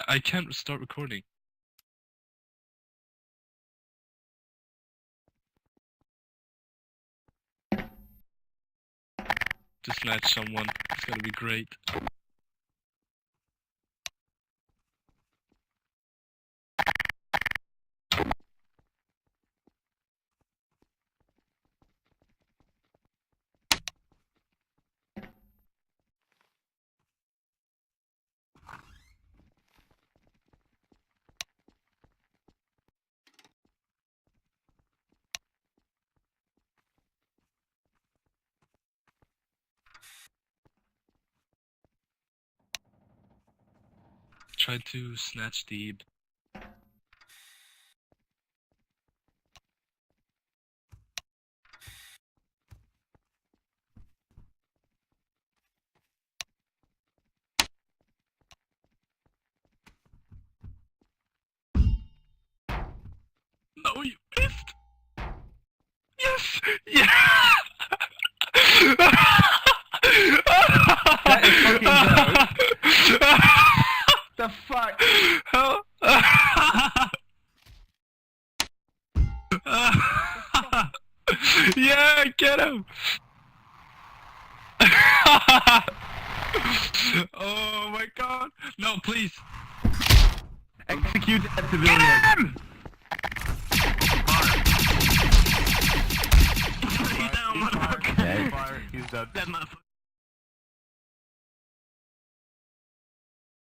I can't start recording. To snatch someone. It's gonna be great. Try to snatch Deeb. No, you missed! Yes! Yeah! That is fucking dope. The fuck? Yeah, get him! Oh my god! No, please! Execute that civilian. Get him! He's down, motherfucker. He's dead. That motherfucker.